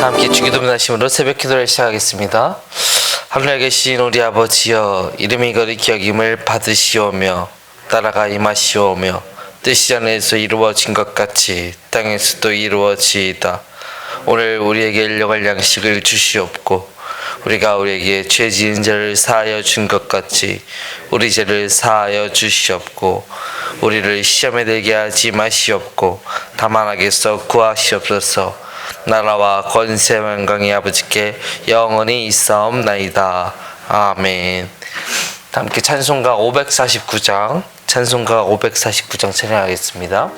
함께 주기도 문화심으로 새벽 기도를 시작하겠습니다. 하늘에 계신 우리 아버지여, 이름이 거룩히 여김을 받으시오며 나라가 임하시오며 뜻이 하늘에서 이루어진 것 같이 땅에서도 이루어지이다. 오늘 우리에게 일용할 양식을 주시옵고 우리가 우리에게 죄 지은 자를 사하여 준 것 같이 우리 죄를 사하여 주시옵고 우리를 시험에 들게 하지 마시옵고 다만 악에서 구하시옵소서. 나라와 권세 만강의 아버지께 영원히 있사옵나이다. 아멘. 함께 찬송가 549장 찬양하겠습니다.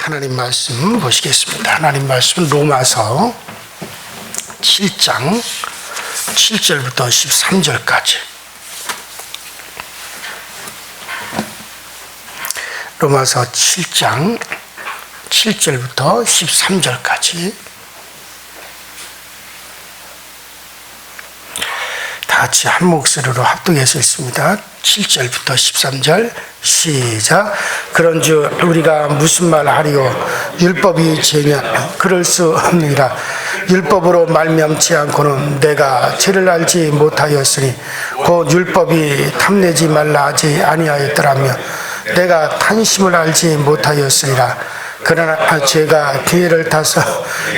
하나님 말씀 보시겠습니다. 하나님 말씀은 로마서 7장 7절부터 13절까지. 로마서 7장 7절부터 13절까지. 다 같이 한 목소리로 합독해서 읽습니다. 7절부터 13절 시작. 그런즉 우리가 무슨 말 하리요? 율법이 죄냐? 그럴 수 없느니라. 율법으로 말미암지 않고는 내가 죄를 알지 못하였으니 곧 율법이 탐내지 말라 하지 아니하였더라며 내가 탄심을 알지 못하였으니라. 그러나 죄가 기회를 타서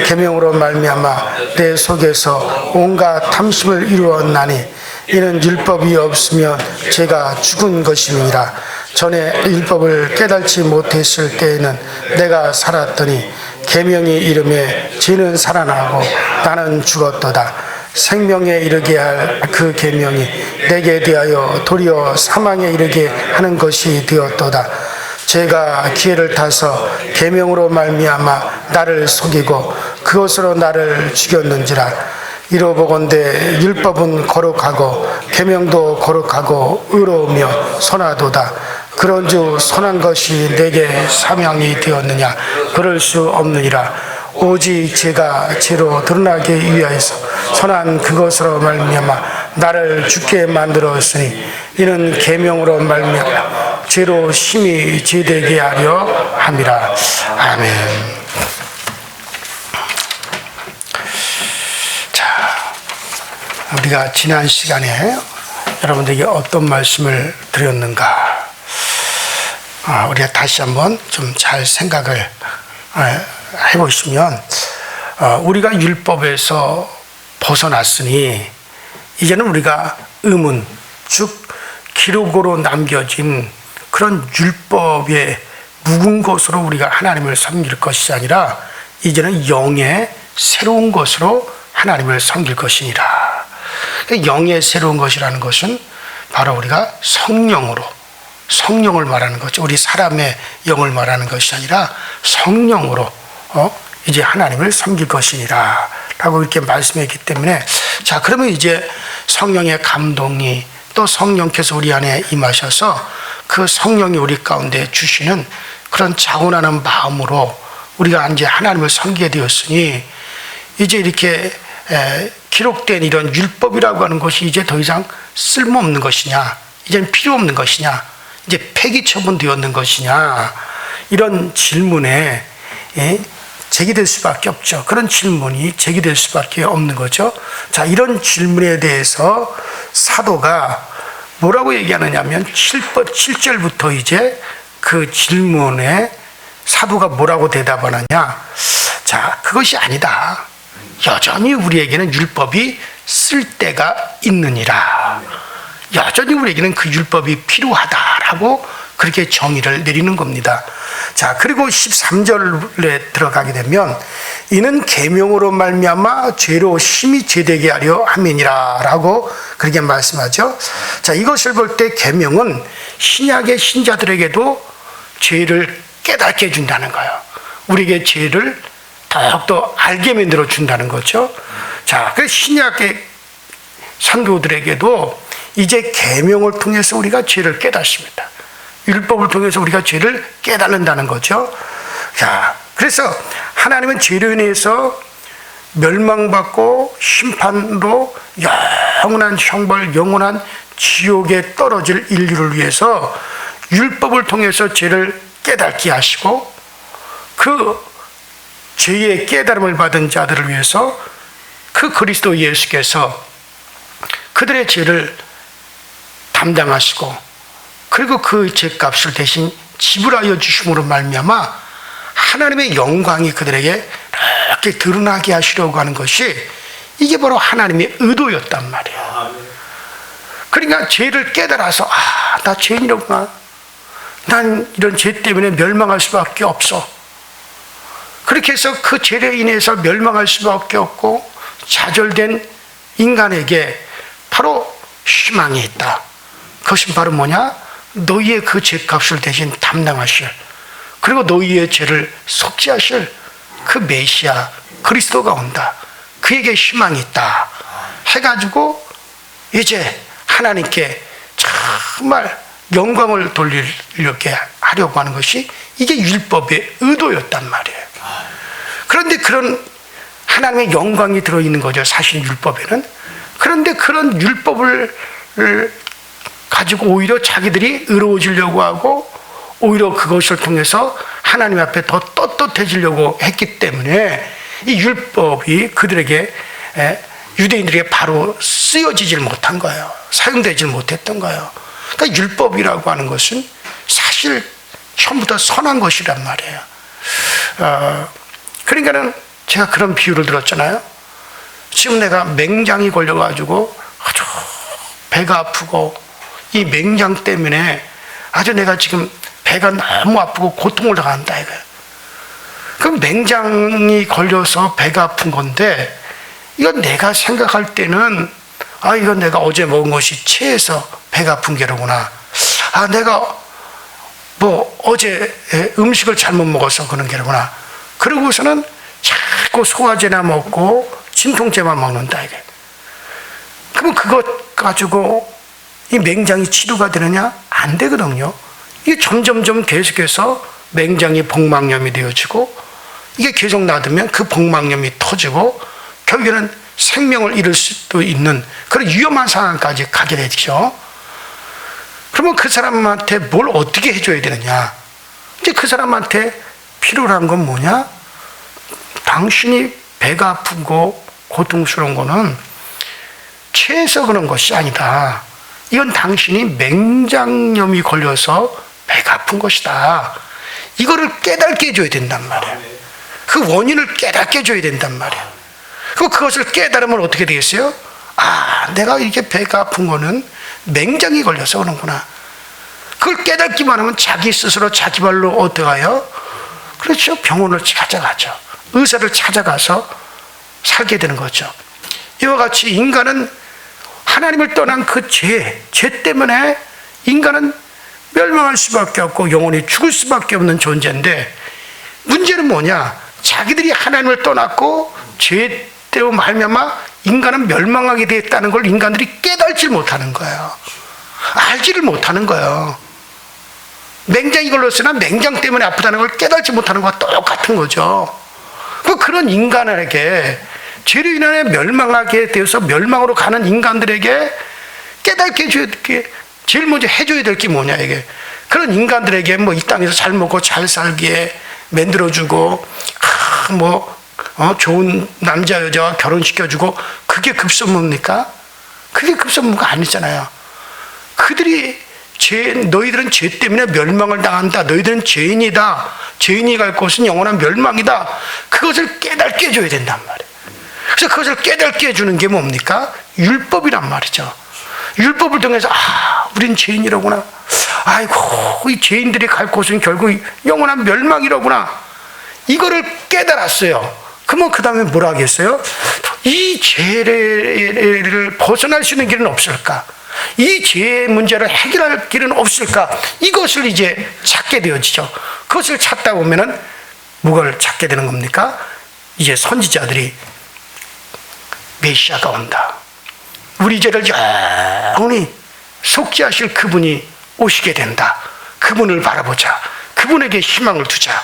계명으로 말미암아 내 속에서 온갖 탐심을 이루었나니 이는 율법이 없으면 죄가 죽은 것이니라. 전에 율법을 깨달지 못했을 때에는 내가 살았더니 계명이 이름에 죄는 살아나고 나는 죽었도다. 생명에 이르게 할 그 계명이 내게 대하여 도리어 사망에 이르게 하는 것이 되었도다. 죄가 기회를 타서 계명으로 말미암아 나를 속이고 그것으로 나를 죽였는지라. 이로보건대 율법은 거룩하고 계명도 거룩하고 의로우며 선하도다. 그런즉 선한 것이 내게 사명이 되었느냐? 그럴 수 없느니라. 오직 죄가 죄로 드러나기 위하여서 선한 그것으로 말미암아 나를 죽게 만들었으니 이는 계명으로 말미암아 죄로 심히 죄되게 하려 함이라. 아멘. 자, 우리가 지난 시간에 여러분들에게 어떤 말씀을 드렸는가? 우리가 다시 한번 좀 잘 생각을 해보시면, 우리가 율법에서 벗어났으니 이제는 우리가 의문, 즉 기록으로 남겨진 그런 율법의 묵은 것으로 우리가 하나님을 섬길 것이 아니라 이제는 영의 새로운 것으로 하나님을 섬길 것이니라. 영의 새로운 것이라는 것은 바로 우리가 성령을 말하는 거죠. 우리 사람의 영을 말하는 것이 아니라 성령으로 이제 하나님을 섬길 것이니라 라고 이렇게 말씀했기 때문에, 자, 그러면 이제 성령의 감동이 또 성령께서 우리 안에 임하셔서 그 성령이 우리 가운데 주시는 그런 자원하는 마음으로 우리가 이제 하나님을 섬기게 되었으니, 이제 이렇게 기록된 이런 율법이라고 하는 것이 이제 더 이상 쓸모없는 것이냐, 이제는 필요 없는 것이냐, 이제 폐기 처분되었는 것이냐, 이런 질문에 제기될 수밖에 없죠. 그런 질문이 제기될 수밖에 없는 거죠. 자, 이런 질문에 대해서 사도가 뭐라고 얘기하느냐면 7절부터 이제 그 질문에 사도가 뭐라고 대답하느냐. 자, 그것이 아니다. 여전히 우리에게는 율법이 쓸데가 있느니라. 여전히 우리에게는 그 율법이 필요하다라고 그렇게 정의를 내리는 겁니다. 자, 그리고 13절에 들어가게 되면 이는 계명으로 말미암아 죄로 심히 죄되게 하려 함이니라라고 그렇게 말씀하죠. 자, 이것을 볼 때 계명은 신약의 신자들에게도 죄를 깨닫게 해준다는 거예요. 우리에게 죄를 더욱더 알게 만들어 준다는 거죠. 자, 그 신약의 선교들에게도 이제 계명을 통해서 우리가 죄를 깨닫습니다. 율법을 통해서 우리가 죄를 깨닫는다는 거죠. 자, 그래서 하나님은 죄로 인해서 멸망받고 심판으로 영원한 형벌, 영원한 지옥에 떨어질 인류를 위해서 율법을 통해서 죄를 깨닫게 하시고, 그 죄의 깨달음을 받은 자들을 위해서 그 그리스도 예수께서 그들의 죄를 담당하시고, 그리고 그 죄값을 대신 지불하여 주심으로 말미암아 하나님의 영광이 그들에게 이렇게 드러나게 하시려고 하는 것이 이게 바로 하나님의 의도였단 말이에요. 그러니까 죄를 깨달아서 나 죄인이로구나, 난 이런 죄 때문에 멸망할 수밖에 없어, 그렇게 해서 그 죄로 인해서 멸망할 수밖에 없고 좌절된 인간에게 바로 희망이 있다. 그것은 바로 뭐냐? 너희의 그 죄값을 대신 담당하실, 그리고 너희의 죄를 속죄하실 그 메시아 그리스도가 온다. 그에게 희망이 있다 해가지고 이제 하나님께 정말 영광을 돌리려게 하려고 하는 것이 이게 율법의 의도였단 말이에요. 그런데 그런 하나님의 영광이 들어있는 거죠, 사실 율법에는. 그런데 그런 율법을 가지고 오히려 자기들이 의로워지려고 하고, 오히려 그것을 통해서 하나님 앞에 더 떳떳해지려고 했기 때문에 이 율법이 그들에게, 유대인들에게 바로 쓰여지질 못한 거예요. 사용되질 못했던 거예요. 그러니까 율법이라고 하는 것은 사실 처음부터 선한 것이란 말이에요. 그러니까는 제가 그런 비유를 들었잖아요. 지금 내가 맹장이 걸려가지고 아주 배가 아프고 이 맹장 때문에 아주 내가 지금 배가 너무 아프고 고통을 당한다 이거야. 그럼 맹장이 걸려서 배가 아픈 건데, 이건 내가 생각할 때는 이건 내가 어제 먹은 것이 체해서 배가 아픈 게로구나. 내가 뭐 어제 음식을 잘못 먹어서 그런 게로구나. 그러고서는 자꾸 소화제나 먹고 진통제만 먹는다 이게. 그럼 그것 가지고 이 맹장이 치료가 되느냐? 안 되거든요. 이게 점점점 계속해서 맹장이 복막염이 되어지고, 이게 계속 놔두면 그 복막염이 터지고 결국에는 생명을 잃을 수도 있는 그런 위험한 상황까지 가게 되죠. 그러면 그 사람한테 뭘 어떻게 해줘야 되느냐? 이제 그 사람한테 필요로 한 건 뭐냐? 당신이 배가 아프고 고통스러운 거는 체해서 그런 것이 아니다. 이건 당신이 맹장염이 걸려서 배가 아픈 것이다. 이거를 깨닫게 해줘야 된단 말이야. 그 원인을 깨닫게 해줘야 된단 말이야. 그럼 그것을 깨달으면 어떻게 되겠어요? 내가 이렇게 배가 아픈 거는 맹장이 걸려서 그런구나. 그걸 깨닫기만 하면 자기 스스로 자기 발로 어떠가요? 그렇죠. 병원을 찾아가죠. 의사를 찾아가서 살게 되는 거죠. 이와 같이 인간은 하나님을 떠난 그 죄 때문에 인간은 멸망할 수밖에 없고 영원히 죽을 수밖에 없는 존재인데, 문제는 뭐냐? 자기들이 하나님을 떠났고 죄 때문에 말미암아 인간은 멸망하게 되었다는 걸 인간들이 깨달지 못하는 거예요. 알지를 못하는 거예요. 맹장이 걸렸으나 맹장 때문에 아프다는 걸 깨달지 못하는 것과 똑같은 거죠. 그런 인간에게 죄로 인해 멸망하게 되어서 멸망으로 가는 인간들에게 깨닫게 해줘야 될 게, 제일 먼저 해줘야 될 게 뭐냐 이게. 그런 인간들에게 뭐 이 땅에서 잘 먹고 잘 살기에 만들어주고, 좋은 남자 여자와 결혼시켜주고, 그게 급선무입니까? 그게 급선무가 아니잖아요. 그들이 너희들은 죄 때문에 멸망을 당한다. 너희들은 죄인이다. 죄인이 갈 곳은 영원한 멸망이다. 그것을 깨닫게 해줘야 된단 말이에요. 그래서 그것을 깨닫게 해주는 게 뭡니까? 율법이란 말이죠. 율법을 통해서 우린 죄인이로구나. 아이고, 이 죄인들이 갈 곳은 결국 영원한 멸망이로구나. 이거를 깨달았어요. 그러면 그 다음에 뭐라 하겠어요? 이 죄를 벗어날 수 있는 길은 없을까? 이 죄의 문제를 해결할 길은 없을까? 이것을 이제 찾게 되어지죠. 그것을 찾다 보면은 뭐를 찾게 되는 겁니까? 이제 선지자들이 메시아가 온다. 우리 죄를 영원히 속죄하실 그분이 오시게 된다. 그분을 바라보자. 그분에게 희망을 두자.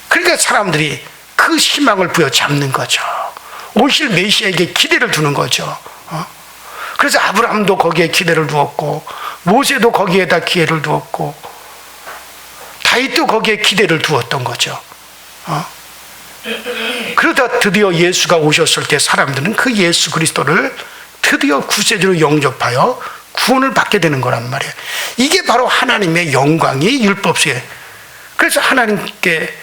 그러니까 사람들이 그 희망을 부여잡는 거죠. 오실 메시아에게 기대를 두는 거죠. 그래서 아브라함도 거기에 기대를 두었고, 모세도 거기에다 기회를 두었고, 다윗도 거기에 기대를 두었던 거죠. 그러다 드디어 예수가 오셨을 때 사람들은 그 예수 그리스도를 드디어 구세주로 영접하여 구원을 받게 되는 거란 말이에요. 이게 바로 하나님의 영광이 율법 속에, 그래서 하나님께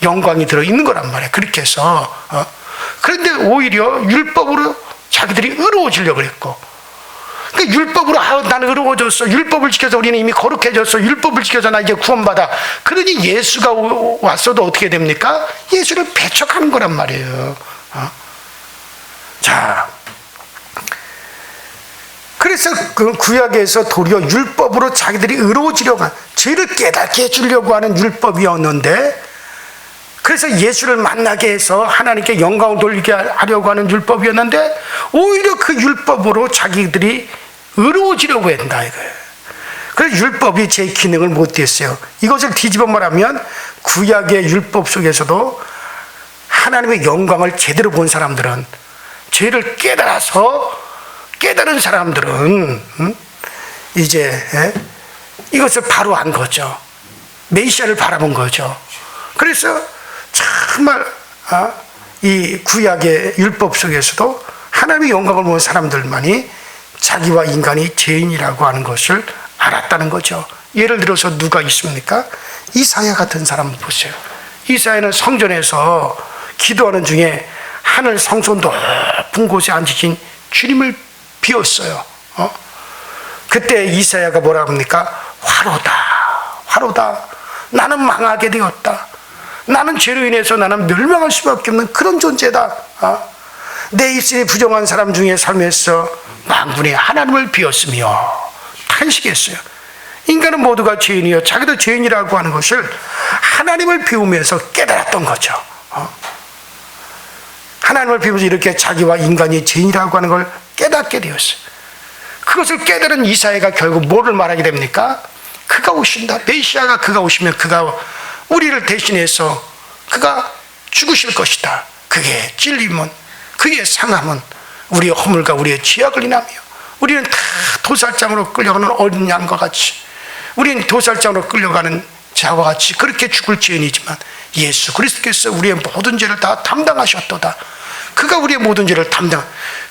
영광이 들어있는 거란 말이에요. 그렇게 해서 그런데 오히려 율법으로 자기들이 의로워지려고 그랬고, 그러니까 율법으로 나는 의로워졌어, 율법을 지켜서 우리는 이미 거룩해졌어, 율법을 지켜서 나 이제 구원받아. 그러니 예수가 왔어도 어떻게 됩니까? 예수를 배척하는 거란 말이에요. 자, 그래서 그 구약에서 도리어 율법으로 자기들이 의로워지려고 하는, 죄를 깨닫게 해주려고 하는 율법이었는데, 그래서 예수를 만나게 해서 하나님께 영광을 돌리게 하려고 하는 율법이었는데, 오히려 그 율법으로 자기들이 의로워지려고 한다 이거예요. 그래서 율법이 제 기능을 못했어요. 이것을 뒤집어 말하면 구약의 율법 속에서도 하나님의 영광을 제대로 본 사람들은, 죄를 깨달은 사람들은 이제 이것을 바로 안 거죠. 메시아를 바라본 거죠. 그래서 정말 이 구약의 율법 속에서도 하나님의 영광을 본 사람들만이 자기와 인간이 죄인이라고 하는 것을 알았다는 거죠. 예를 들어서 누가 있습니까? 이사야 같은 사람 보세요. 이사야는 성전에서 기도하는 중에 하늘 성소 높은 곳에 앉으신 주님을 비었어요. 그때 이사야가 뭐라 합니까? 화로다, 화로다. 나는 망하게 되었다. 나는 죄로 인해서 나는 멸망할 수밖에 없는 그런 존재다. 내 입술이 부정한 사람 중에 삶에서 만군의 하나님을 비웠으며 탄식했어요. 인간은 모두가 죄인이요, 자기도 죄인이라고 하는 것을 하나님을 비우면서 깨달았던 거죠. 하나님을 비우면서 이렇게 자기와 인간이 죄인이라고 하는 걸 깨닫게 되었어요. 그것을 깨달은 이사야가 결국 뭐를 말하게 됩니까? 그가 오신다. 메시아가 그가 오시면 그가 우리를 대신해서 그가 죽으실 것이다. 그의 찔림은, 그의 상함은 우리의 허물과 우리의 죄악을 인하며 우리는 다 도살장으로 끌려가는 어린 양과 같이, 우리는 도살장으로 끌려가는 자와 같이 그렇게 죽을 죄인이지만 예수 그리스도께서 우리의 모든 죄를 다 담당하셨도다. 그가 우리의 모든 죄를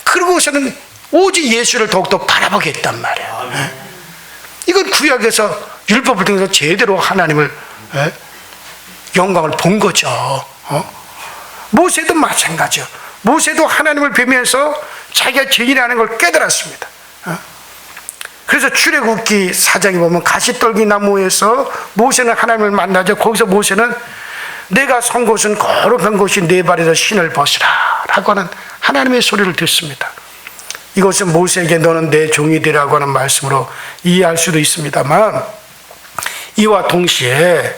그러고서는 오직 예수를 더욱더 바라보게 했단 말이에요. 이건 구약에서 율법을 통해서 제대로 하나님을 영광을 본 거죠. 모세도 마찬가지요. 모세도 하나님을 뵈면서 자기가 죄인이라는 걸 깨달았습니다. 그래서 출애굽기 4장에 보면 가시떨기 나무에서 모세는 하나님을 만나죠. 거기서 모세는 내가 선 곳은 거룩한 곳이 내 발에서 신을 벗으라 라고 하는 하나님의 소리를 듣습니다. 이것은 모세에게 너는 내 종이 되라고 하는 말씀으로 이해할 수도 있습니다만, 이와 동시에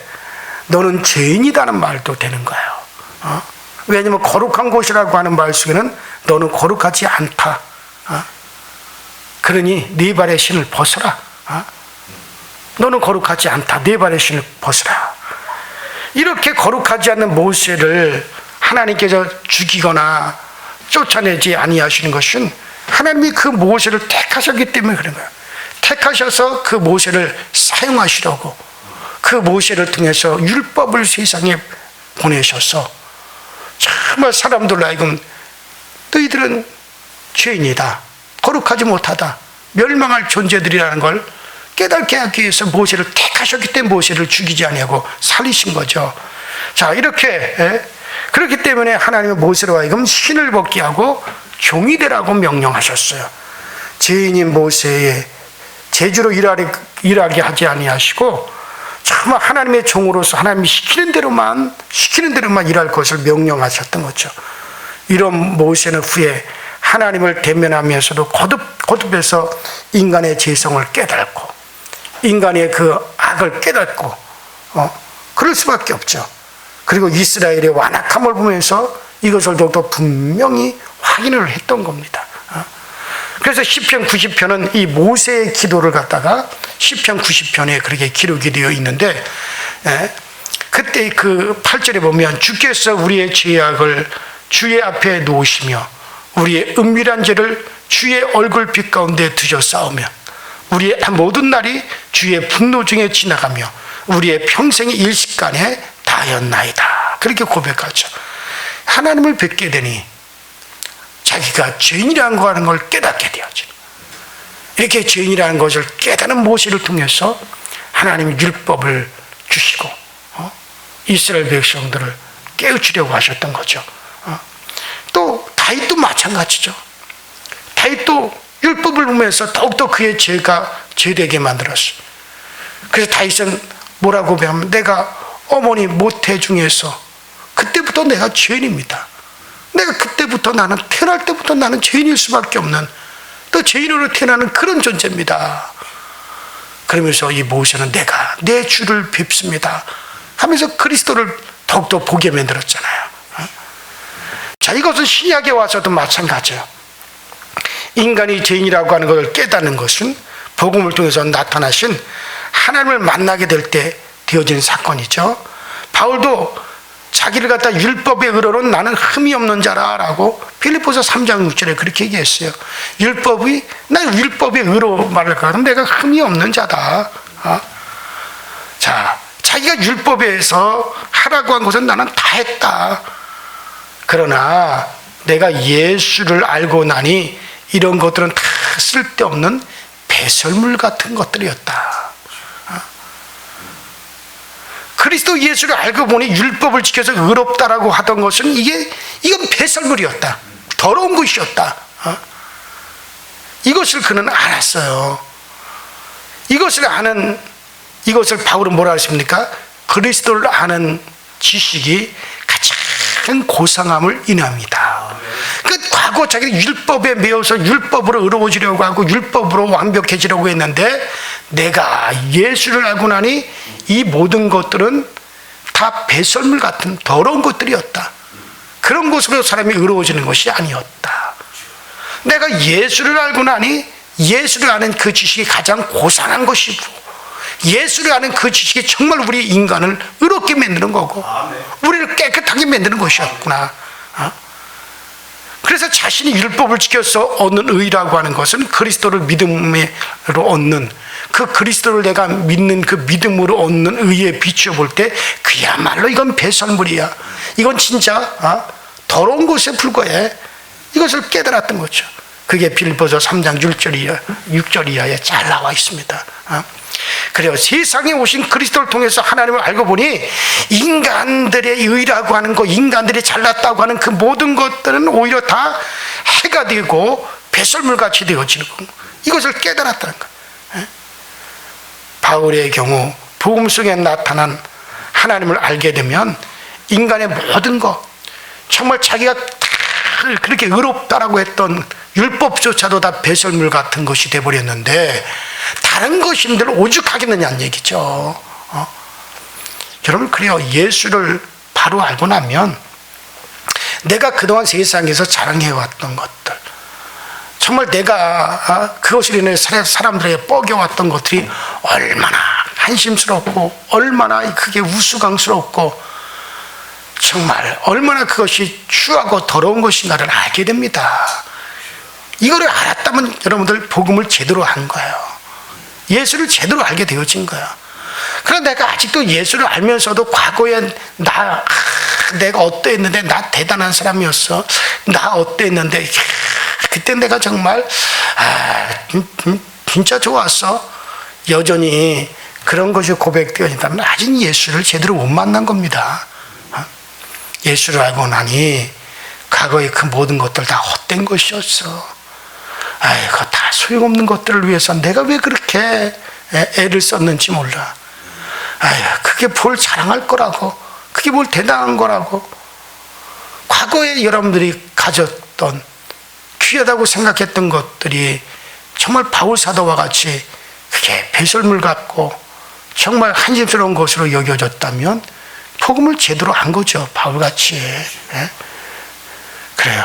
너는 죄인이라는 말도 되는 거예요. 왜냐하면 거룩한 곳이라고 하는 말 속에는 너는 거룩하지 않다. 그러니 네 발의 신을 벗어라. 너는 거룩하지 않다. 네 발의 신을 벗어라. 이렇게 거룩하지 않는 모세를 하나님께서 죽이거나 쫓아내지 아니하시는 것은 하나님이 그 모세를 택하셨기 때문에 그런 거예요. 택하셔서 그 모세를 사용하시려고, 그 모세를 통해서 율법을 세상에 보내셔서 정말 사람들로 하여금 너희들은 죄인이다, 거룩하지 못하다, 멸망할 존재들이라는 걸 깨닫게 하기 위해서 모세를 택하셨기 때문에 모세를 죽이지 아니하고 살리신 거죠. 자, 이렇게 그렇기 때문에 하나님은 모세로 하여금 신을 벗게 하고 종이 되라고 명령하셨어요. 죄인인 모세의 제주로 일하게 하지 아니하시고 정말 하나님의 종으로서 하나님이 시키는 대로만 일할 것을 명령하셨던 거죠. 이런 모세는 후에 하나님을 대면하면서도 거듭해서 인간의 죄성을 깨닫고 인간의 그 악을 깨닫고 그럴 수밖에 없죠. 그리고 이스라엘의 완악함을 보면서 이것을 더욱더 분명히 확인을 했던 겁니다. 그래서 시편 90편은 이 모세의 기도를 갖다가 시편 90편에 그렇게 기록이 되어 있는데, 그때 그 8절에 보면 주께서 우리의 죄악을 주의 앞에 놓으시며 우리의 은밀한 죄를 주의 얼굴빛 가운데 두셨사오며 우리의 모든 날이 주의 분노 중에 지나가며 우리의 평생이 일식간에 다하였나이다. 그렇게 고백하죠. 하나님을 뵙게 되니 자기가 죄인이라는 거 하는 걸 깨닫게 되어져. 이렇게 죄인이라는 것을 깨닫는 모세를 통해서 하나님이 율법을 주시고 이스라엘 백성들을 깨우치려고 하셨던 거죠. 또 다윗도 마찬가지죠. 다윗도 율법을 보면서 더욱더 그의 죄가 죄되게 만들었어요. 그래서 다윗은 뭐라고 고백하면 내가 어머니 모태 중에서 그때부터 내가 죄인입니다. 내가 그때부터 나는 태어날 때부터 나는 죄인일 수밖에 없는 또 죄인으로 태어나는 그런 존재입니다. 그러면서 이 모세는 내가 내 주를 뵙습니다 하면서 그리스도를 더욱더 보게 만들었잖아요. 자, 이것은 신약에 와서도 마찬가지예요. 인간이 죄인이라고 하는 것을 깨닫는 것은 복음을 통해서 나타나신 하나님을 만나게 될 때 되어진 사건이죠. 바울도 자기를 갖다 율법의 의로는 나는 흠이 없는 자라라고 빌립보서 3장 6절에 그렇게 얘기했어요. 나 율법의 의로 말할 것 같으면 내가 흠이 없는 자다. 자, 자기가 율법에서 하라고 한 것은 나는 다 했다. 그러나 내가 예수를 알고 나니 이런 것들은 다 쓸데없는 배설물 같은 것들이었다. 그리스도 예수를 알고 보니 율법을 지켜서 의롭다라고 하던 것은 이건 배설물이었다. 더러운 것이었다. 이것을 그는 알았어요. 이것을 바울은 뭐라 했습니까? 그리스도를 아는 지식이 가장 고상함을 인합니다. 그 과거 자기는 율법에 매여서 율법으로 의로워지려고 하고 율법으로 완벽해지려고 했는데 내가 예수를 알고 나니 이 모든 것들은 다 배설물 같은 더러운 것들이었다. 그런 것으로 사람이 의로워지는 것이 아니었다. 내가 예수를 알고 나니 예수를 아는 그 지식이 가장 고상한 것이고 예수를 아는 그 지식이 정말 우리 인간을 의롭게 만드는 거고 우리를 깨끗하게 만드는 것이었구나. 그래서 자신이 율법을 지켜서 얻는 의라고 하는 것은 그리스도를 믿음으로 얻는 그 그리스도를 내가 믿는 그 믿음으로 얻는 의에 비추어 볼 때 그야말로 이건 배설물이야. 이건 진짜 더러운 것에 불과해. 이것을 깨달았던 거죠. 그게 빌립보서 3장 6절 이하에 잘 나와 있습니다. 그래요. 세상에 오신 그리스도를 통해서 하나님을 알고 보니 인간들의 의라고 하는 것, 인간들이 잘났다고 하는 그 모든 것들은 오히려 다 해가 되고 배설물같이 되어지는 것. 이것을 깨달았다는 것. 바울의 경우 복음 속에 나타난 하나님을 알게 되면 인간의 모든 것, 정말 자기가 다 그렇게 의롭다라고 했던 율법조차도 다 배설물 같은 것이 되어버렸는데 다른 것인들 오죽하겠느냐는 얘기죠. 여러분, 그래요. 예수를 바로 알고 나면 내가 그동안 세상에서 자랑해왔던 것들, 정말 내가 그것으로 인해 사람들에게 뻐겨왔던 것들이 얼마나 한심스럽고 얼마나 그게 우스꽝스럽고 정말 얼마나 그것이 추하고 더러운 것인가를 알게 됩니다. 이거를 알았다면 여러분들 복음을 제대로 한 거예요. 예수를 제대로 알게 되어진 거예요. 그런데 내가 아직도 예수를 알면서도 과거에 내가 어떠했는데 나 대단한 사람이었어. 나 어떠했는데 그때 내가 정말 진짜 좋았어. 여전히 그런 것이 고백되어진다면 아직 예수를 제대로 못 만난 겁니다. 예수를 알고 나니 과거의 그 모든 것들 다 헛된 것이었어. 그거 다 소용없는 것들을 위해서 내가 왜 그렇게 애를 썼는지 몰라. 그게 뭘 자랑할 거라고, 그게 뭘 대단한 거라고. 과거에 여러분들이 가졌던 귀하다고 생각했던 것들이 정말 바울 사도와 같이 그게 배설물 같고 정말 한심스러운 것으로 여겨졌다면 복음을 제대로 안 거죠. 바울같이. 그래요.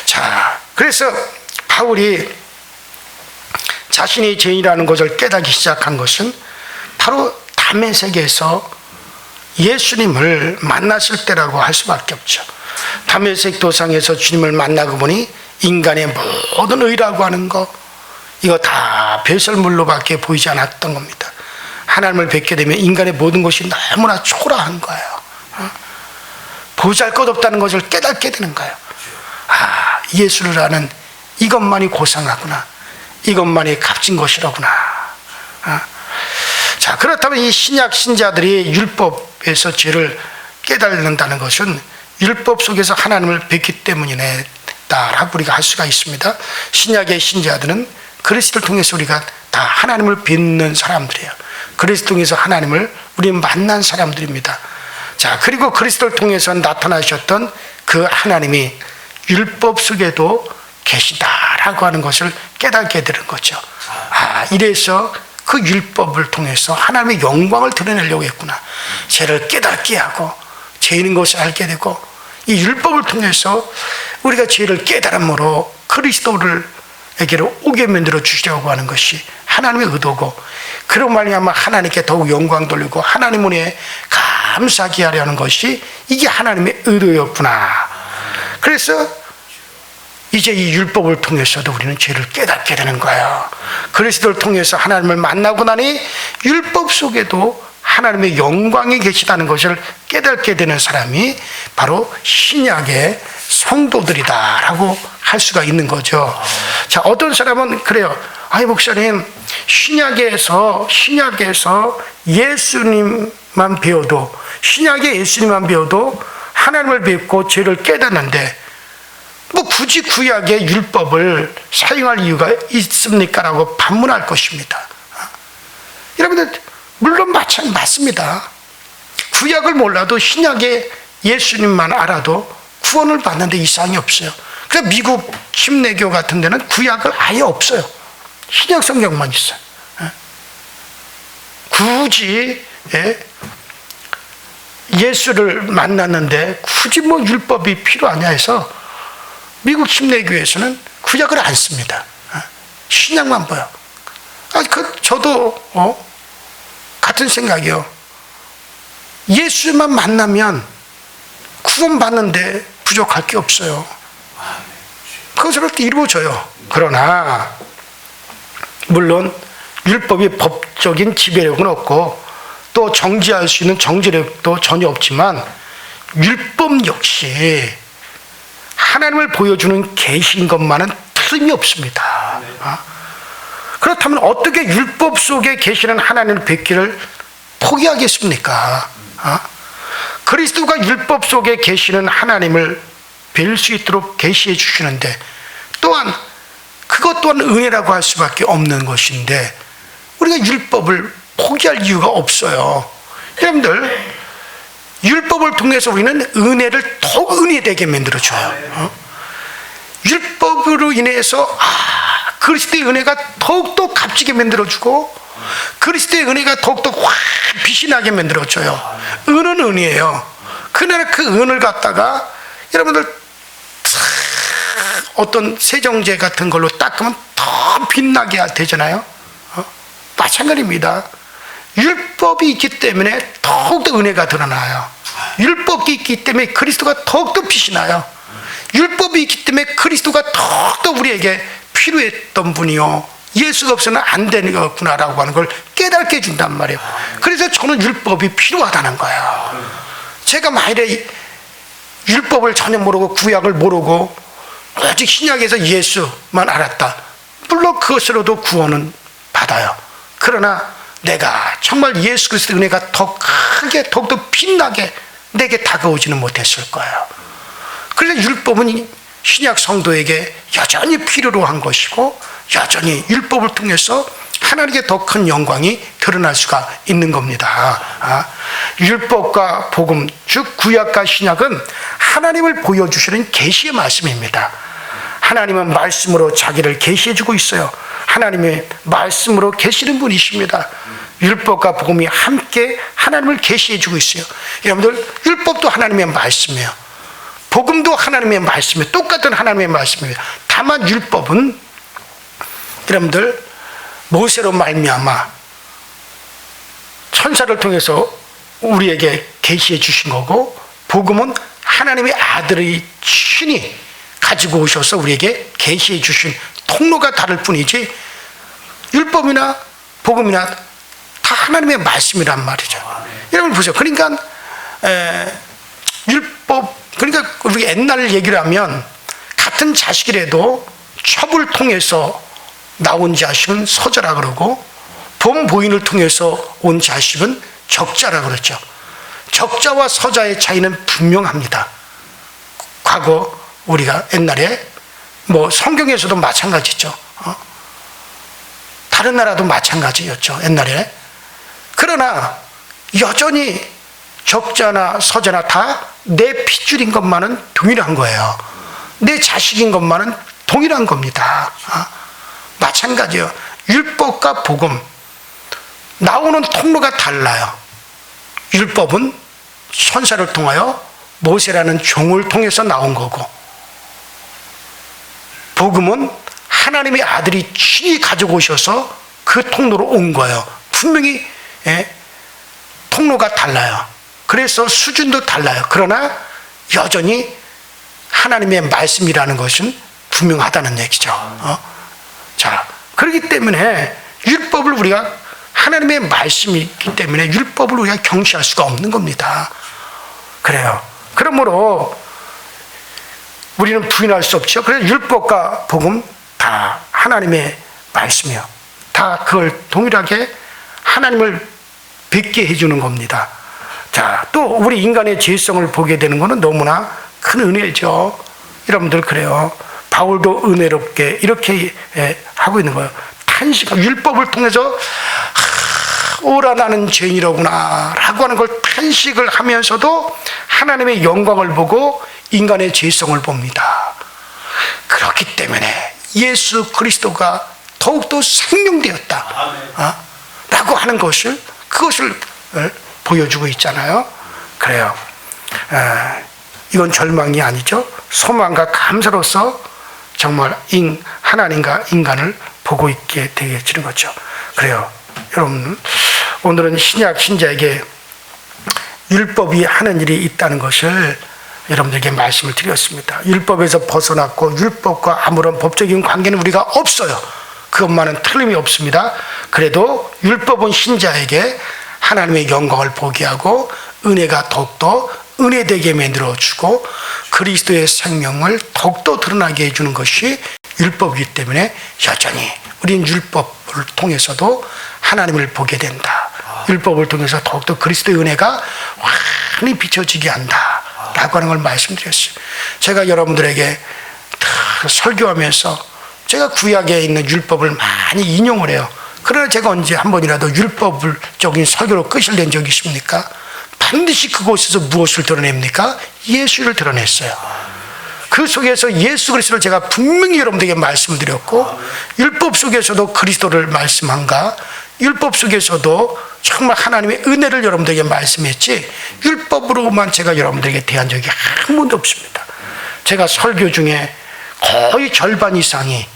자, 그래서 바울이 자신이 죄인이라는 것을 깨닫기 시작한 것은 바로 다메섹에서 예수님을 만났을 때라고 할 수밖에 없죠. 다메섹 도상에서 주님을 만나고 보니 인간의 모든 의라고 하는 거, 이거 다 배설물로밖에 보이지 않았던 겁니다. 하나님을 뵙게 되면 인간의 모든 것이 너무나 초라한 거예요. 보잘것없다는 것을 깨닫게 되는 거예요. 예수를 아는 이것만이 고상하구나. 이것만이 값진 것이로구나. 자, 그렇다면 이 신약 신자들이 율법에서 죄를 깨닫는다는 것은 율법 속에서 하나님을 뵙기 때문이다라고 우리가 할 수가 있습니다. 신약의 신자들은 그리스도를 통해서 우리가 다 하나님을 뵙는 사람들이에요. 그리스도를 통해서 하나님을 우리 만난 사람들입니다. 자, 그리고 그리스도를 통해서 나타나셨던 그 하나님이 율법 속에도 계시다라고 하는 것을 깨닫게 되는 거죠. 이래서 그 율법을 통해서 하나님의 영광을 드러내려고 했구나. 죄를 깨닫게 하고 죄인인 것을 알게 되고 이 율법을 통해서 우리가 죄를 깨달음으로 그리스도에게로 오게 만들어 주시려고 하는 것이 하나님의 의도고, 그런 말미암아 하나님께 더욱 영광 돌리고 하나님 은혜에 감사하게 하려는 것이 이게 하나님의 의도였구나. 그래서 이제 이 율법을 통해서도 우리는 죄를 깨닫게 되는 거예요. 그리스도를 통해서 하나님을 만나고 나니 율법 속에도 하나님의 영광이 계시다는 것을 깨닫게 되는 사람이 바로 신약의 성도들이다라고 할 수가 있는 거죠. 자, 어떤 사람은 그래요. 목사님, 신약에서 예수님만 배워도, 신약의 예수님만 배워도 하나님을 뵙고 죄를 깨닫는데 굳이 구약의 율법을 사용할 이유가 있습니까? 라고 반문할 것입니다. 맞습니다. 구약을 몰라도 신약의 예수님만 알아도 구원을 받는데 이상이 없어요. 그래서 미국 침례교 같은 데는 구약을 아예 없어요. 신약 성경만 있어요. 굳이 예수를 만났는데 굳이 뭐 율법이 필요하냐 해서 미국 침례교에서는 구약을 안 씁니다. 신약만 봐요. 저도 같은 생각이요. 예수만 만나면 구원받는데 부족할 게 없어요. 그것으로 이루어져요. 그러나 물론 율법이 법적인 지배력은 없고 또 정지할 수 있는 정지력도 전혀 없지만 율법 역시 하나님을 보여주는 계시인 것만은 틀림이 없습니다. 그렇다면 어떻게 율법 속에 계시는 하나님을 뵙기를 포기하겠습니까? 그리스도가 율법 속에 계시는 하나님을 뵐 수 있도록 계시해 주시는데 또한 그것 또한 은혜라고 할 수밖에 없는 것인데 우리가 율법을 포기할 이유가 없어요. 여러분들 율법을 통해서 우리는 은혜를 더욱 은혜되게 만들어줘요. 율법으로 인해서 그리스도의 은혜가 더욱더 값지게 만들어주고 그리스도의 은혜가 더욱더 확 빛이 나게 만들어줘요. 은은 은이에요. 그날 그 은을 갖다가 여러분들 어떤 세정제 같은 걸로 닦으면 더 빛나게 되잖아요. 마찬가지입니다. 율법이 있기 때문에 더욱더 은혜가 드러나요. 율법이 있기 때문에 그리스도가 더욱더 빛이 나요. 율법이 있기 때문에 그리스도가 더욱더 우리에게 필요했던 분이요. 예수가 없으면 안 되는 거구나라고 하는 걸 깨닫게 해준단 말이에요. 그래서 저는 율법이 필요하다는 거예요. 제가 만일에 율법을 전혀 모르고 구약을 모르고 오직 신약에서 예수만 알았다. 물론 그것으로도 구원은 받아요. 그러나 내가 정말 예수 그리스도의 은혜가 더 크게 더욱더 빛나게 내게 다가오지는 못했을 거예요. 그래서 율법은 신약 성도에게 여전히 필요로 한 것이고 여전히 율법을 통해서 하나님께 더 큰 영광이 드러날 수가 있는 겁니다. 율법과 복음 즉 구약과 신약은 하나님을 보여주시는 계시의 말씀입니다. 하나님은 말씀으로 자기를 계시해주고 있어요. 하나님의 말씀으로 계시는 분이십니다. 율법과 복음이 함께 하나님을 계시해주고 있어요. 여러분들 율법도 하나님의 말씀이에요. 복음도 하나님의 말씀이에요. 똑같은 하나님의 말씀이에요. 다만 율법은 여러분들 모세로 말미암아 천사를 통해서 우리에게 계시해 주신 거고 복음은 하나님의 아들이 친히 가지고 오셔서 우리에게 계시해 주신 통로가 다를 뿐이지 율법이나 복음이나 다 하나님의 말씀이란 말이죠. 여러분 보세요. 그러니까 율법 그러니까 우리 옛날 얘기를 하면 같은 자식이라도 첩을 통해서 나온 자식은 서자라 그러고 본보인을 통해서 온 자식은 적자라 그러죠. 적자와 서자의 차이는 분명합니다. 과거 우리가 옛날에 뭐 성경에서도 마찬가지죠. 다른 나라도 마찬가지였죠. 옛날에. 그러나 여전히 적자나 서자나 다 내 핏줄인 것만은 동일한 거예요. 내 자식인 것만은 동일한 겁니다. 마찬가지예요. 율법과 복음 나오는 통로가 달라요. 율법은 선사를 통하여 모세라는 종을 통해서 나온 거고 복음은 하나님의 아들이 친히 가지고 오셔서 그 통로로 온 거예요. 분명히 통로가 달라요. 그래서 수준도 달라요. 그러나 여전히 하나님의 말씀이라는 것은 분명하다는 얘기죠. 자, 그렇기 때문에 율법을 우리가 하나님의 말씀이 있기 때문에 율법을 우리가 경시할 수가 없는 겁니다. 그래요. 그러므로 우리는 부인할 수 없죠. 그래서 율법과 복음 다 하나님의 말씀이요. 다 그걸 동일하게 하나님을 뵙게 해주는 겁니다. 자, 또 우리 인간의 죄성을 보게 되는 것은 너무나 큰 은혜죠. 여러분들 그래요. 바울도 은혜롭게 이렇게 하고 있는 거예요. 탄식, 율법을 통해서 오라 나는 죄인이로구나 라고 하는 걸 탄식을 하면서도 하나님의 영광을 보고 인간의 죄성을 봅니다. 그렇기 때문에 예수 그리스도가 더욱더 생명되었다 라고 하는 것을, 그것을 보여주고 있잖아요. 그래요. 이건 절망이 아니죠. 소망과 감사로서 정말 하나님과 인간을 보고 있게 되어지는 거죠. 그래요. 여러분, 오늘은 신약 신자에게 율법이 하는 일이 있다는 것을 여러분들에게 말씀을 드렸습니다. 율법에서 벗어났고 율법과 아무런 법적인 관계는 우리가 없어요. 그것만은 틀림이 없습니다. 그래도 율법은 신자에게 하나님의 영광을 보게 하고 은혜가 더욱더 은혜되게 만들어주고 그리스도의 생명을 더욱더 드러나게 해주는 것이 율법이기 때문에 여전히 우리는 율법을 통해서도 하나님을 보게 된다. 율법을 통해서 더욱더 그리스도의 은혜가 환히 비춰지게 한다 라고 하는 걸 말씀드렸어요. 제가 여러분들에게 설교하면서 제가 구약에 있는 율법을 많이 인용을 해요. 그러나 제가 언제 한 번이라도 율법적인 설교로 끝을 낸 적이 있습니까? 반드시 그곳에서 무엇을 드러냅니까? 예수를 드러냈어요. 그 속에서 예수 그리스도를 제가 분명히 여러분들에게 말씀을 드렸고, 율법 속에서도 그리스도를 말씀한가, 율법 속에서도 정말 하나님의 은혜를 여러분들에게 말씀했지, 율법으로만 제가 여러분들에게 대한 적이 한 번도 없습니다. 제가 설교 중에 거의 절반 이상이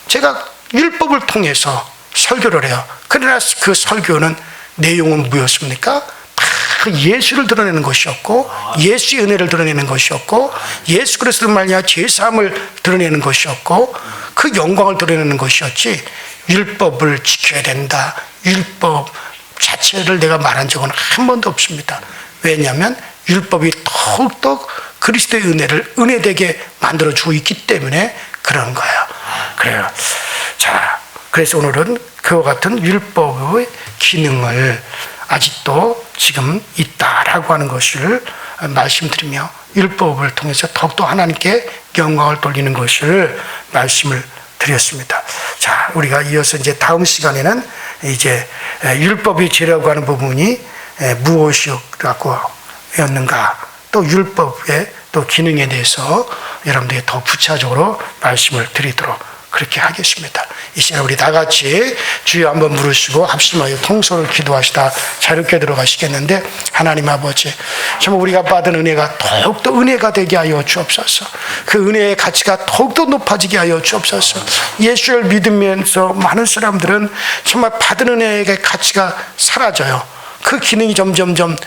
제가 율법을 통해서 설교를 해요. 그러나 그 설교는 내용은 무엇입니까? 다 예수를 드러내는 것이었고, 예수의 은혜를 드러내는 것이었고, 예수 그리스도를 말미암아 죄사함을 드러내는 것이었고, 그 영광을 드러내는 것이었지, 율법을 지켜야 된다, 율법 자체를 내가 말한 적은 한 번도 없습니다. 왜냐하면 율법이 더욱더 그리스도의 은혜를 은혜되게 만들어주고 있기 때문에 그런 거예요. 그래요. 자, 그래서 오늘은 그와 같은 율법의 기능을 아직도 지금 있다라고 하는 것을 말씀드리며, 율법을 통해서 더욱더 하나님께 영광을 돌리는 것을 말씀을 드렸습니다. 자, 우리가 이어서 이제 다음 시간에는 이제 율법이 죄라고 하는 부분이 무엇이었고 였는가, 또 율법의 또 기능에 대해서 여러분들에게 더 구체적으로 말씀을 드리도록 그렇게 하겠습니다. 이 시간 우리 다 같이 주여 한번 부르시고 합심하여 통솔을 기도하시다 자유롭게 들어가시겠는데, 하나님 아버지, 정말 우리가 받은 은혜가 더욱더 은혜가 되게 하여 주옵소서. 그 은혜의 가치가 더욱더 높아지게 하여 주옵소서. 예수를 믿으면서 많은 사람들은 정말 받은 은혜의 가치가 사라져요. 그 기능이 점점점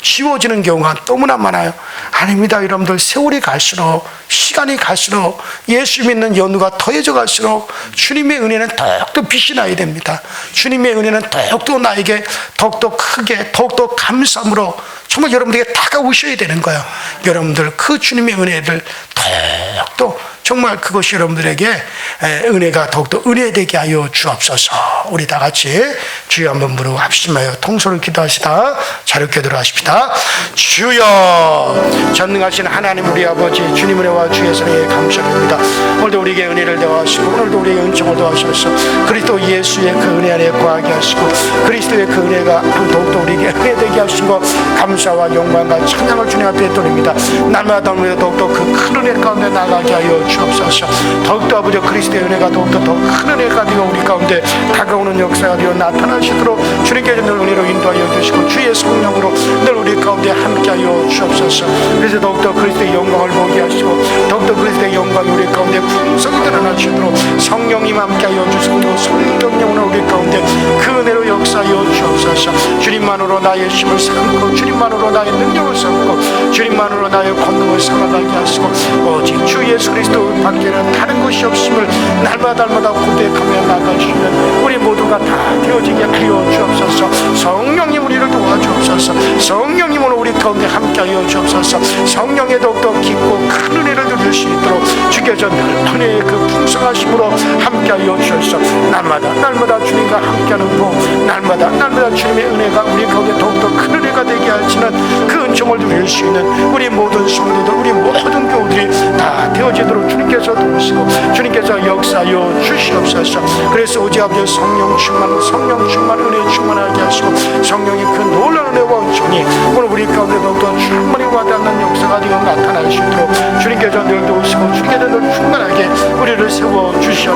지워지는 경우가 너무나 많아요. 아닙니다. 여러분들, 세월이 갈수록, 시간이 갈수록, 예수 믿는 연후가 더해져 갈수록 주님의 은혜는 더욱더 빛이 나야 됩니다. 주님의 은혜는 더욱더 나에게 더욱더 크게, 더욱더 감사함으로 정말 여러분들에게 다가오셔야 되는 거예요. 여러분들, 그 주님의 은혜를 더욱더 정말 그것이 여러분들에게 은혜가 더욱더 은혜되게 하여 주옵소서. 우리 다 같이 주여 한번 부르고 합심하여 통솔을 기도하시다 자유롭게 들어가십시다. 주여, 전능하신 하나님 우리 아버지, 주님 은혜와 주의 선에 감사합니다. 오늘도 우리에게 은혜를 더하시고, 오늘도 우리에게 은총을 더하셔서 그리스도 예수의 그 은혜 안에 거하게 하시고, 그리스도의 그 은혜가 더욱더 우리에게 은혜되게 하신 것 감사와 영광과 찬양을 주님 앞에 드립니다. 날마다 더욱더 그 큰 은혜 가운데 나가게 하여 주옵소서. 더욱더 아버지 그리스도의 은혜가 더욱더 더 큰 은혜가 되어 우리 가운데 다가오는 역사가 되어 나타나시도록 주님께서 늘 은혜로 인도하여 주시고, 주의 성령으로 늘 우리 가운데 함께하여 주옵소서. 그래서 더욱더 그리스도의 영광을 보게 하시고, 더욱더 그리스도의 영광이 우리 가운데 풍성히 드러나시도록 성령님 함께하여 주시고, 성령으로 우리 가운데 그 은혜로 역사하여 주옵소서. 주님만으로 나의 힘을 삼고, 주님만으로 나의 능력을 삼고, 주님만으로 나의 권능을 삼아가게 하시고, 오직 주 예수 그리스도 밖에는 다른 것이 없음을 날마다 고백하며 나가시는 우리 모두가 다 되어지게 하여 주옵소서. 성령님 우리를 도와주옵소서. 성령님 오늘 우리 가운데 함께하여 주옵소서. 성령의 더욱더 깊고 큰 은혜를 누릴 수 있도록 주께서 은혜의 그 풍성하심으로 함께하여 주옵소서. 날마다 주님과 함께하는 복, 날마다 주님의 은혜가 우리 가운데 더욱더 큰 은혜가 되게 하시는 그 은총을 누릴 수 있는 우리 모든 성도들, 우리 모든 교우들이 다 되어지도록 주님께서 도우시고 주님께서 역사하여 주시옵소서. 그래서 오직 아버지 성령 충만, 은혜 충만하게 하시고,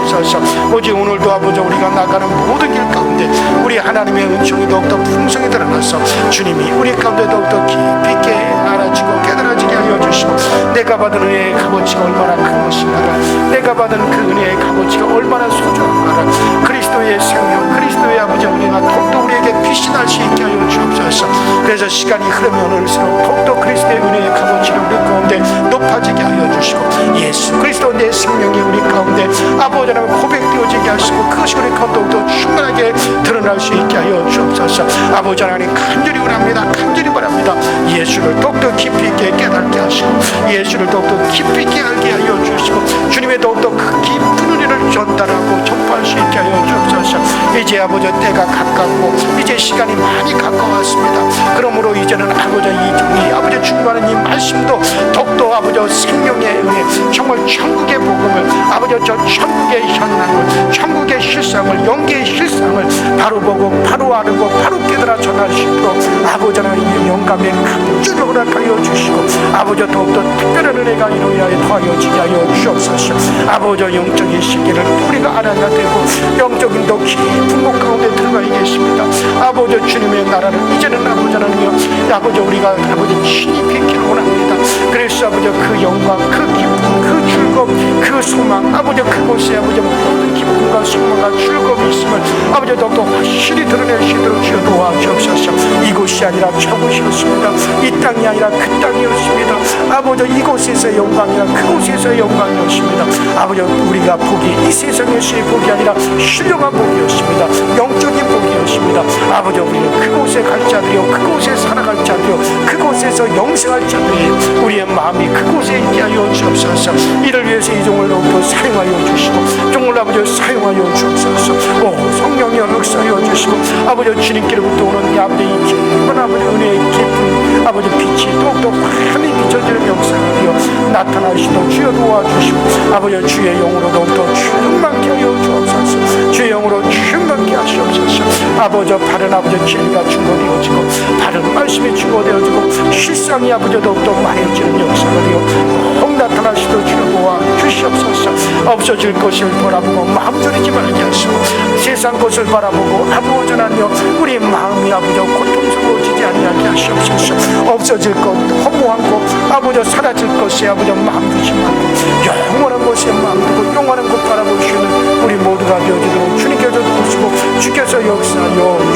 주옵소서. 오직 오늘도 아버지 우리가 나가는 모든 길 가운데 우리 하나님의 은총이 더욱더 풍성히 드러나서 주님이 우리 가운데 더욱더 깊이 있게 알아지고 깨달아지게 하여 주시고 내가 받은 은혜의 값어치가 얼마나 큰 것인가를, 내가 받은 그 은혜의 값어치가 얼마나 소중한가를, 그리스도의 생명, 그리스도의 아버지 은혜가 더욱더 우리에게 빛이 날 수 있게 하여 주옵소서. 그래서 시간이 흐르면 흐를수록 더욱더 그리스도의 은혜의 값어치를 우리 가운데 높아지게 하여 주시고 예수 그리스도 내 생명이 우리 가운데 아버지 하나님 고백되어지게 하시고 그것이 우리 가운데 더욱더 충만하게 드러날 수 있게 하여 주옵소서. 아버지 하나님 간절히 원합니다. 간절히 바랍니다. 예수를 더욱더 깊이 있게 깨닫게 하시고 예수를 더욱더 깊이 있게 알게 하여 주시고 주님의 더욱더 그 깊은 은혜를 전달하고 전파할 수 있게 하여 주옵소서. 이제 아버지 때가 가깝고 이제 시간이 많이 가까웠습니다. 그러므로 이제는 아버지 이 아버지 주님하는 이 말씀도 더욱더 아버지 생명의 은혜, 정말 천국의 복음을 아버지 저 천국의 현상을, 천국의 실상을, 영계의 실상을 바로 보고 바로 알고 바로 깨달아 전할 수 있도록 아버지 하나님 영감의 강주를 허락하여 주시고 아버지 더욱더 특별한 은혜가 이루어야 더하여지게 하여 주옵소서. 아버지 영적인 시기를 우리가 알아야 되고 영적인 더 깊은 곳 가운데 들어가 계십니다. 아버지 주님의 나라를 이제는 아버지 하나님이여 아버지 우리가 아버지 친히 뵙기를 원합니다. 그래서 아버지 그 영광, 그 기쁨, 그 즐거움, 그 소망 아버지 그곳에 아버지 모든 기쁨과 소망과 즐거움이 있음을 아버지 더욱더 확실히 드러내시도록 주여 도와주옵소서. 이곳이 아니라 저곳이었습니다. 이 땅이 아니라 그 땅이었습니다. 아버지 이곳에서의 영광이라 그곳에서의 영광이었습니다. 아버지 우리가 복이 이 세상에서의 복이 아니라 신령한 복이었습니다. 영적인 복이었습니다. 아버지 우리는 그곳에 갈 자들이요 그곳에 살아갈 자들이요 그곳에서 영생할 자들이요 우리의 마음이 그곳에 있게 하여 주옵소서. 이를 위해서 이 종을 더욱더 사용하여 주시고 종을 아버지 사용하여 주옵소서. 오 성령이여 역사하여 주시고 아버지 주님께로부터 오는 아버지 이 깊은 아버지 은혜의 깊은 아버지 빛이 더욱더 환히 비춰지는 역사하여 나타나시도록 주여 도와주시고 아버지 주의 영으로 더욱더 충만케 하여 주옵소서. 주의 영으로 충만케 하시옵소서. 아버지 바른 아버지 진리가 증거되어지고 바른 말씀이 증거되어지고 실상이 아버지 더욱더 많아지는 역사하여 꼭 나타나시도록 주여 도와주시옵소서. 없어질 것을 바라보고 마음 졸이지 말게 하시고 세상 것을 바라보고 아버지 하나님 우리 마음이 아버지 고통스러워지지 아니하게 하시옵소서. 없어질 것 허무한 것 아버지 사라질 것에 아버지 마음 두지 말고 영원한 것에 마음 두고 영원한 것 바라보시는 우리 모두가 되어지도록 주님께서 도우시고 주께서 역사하여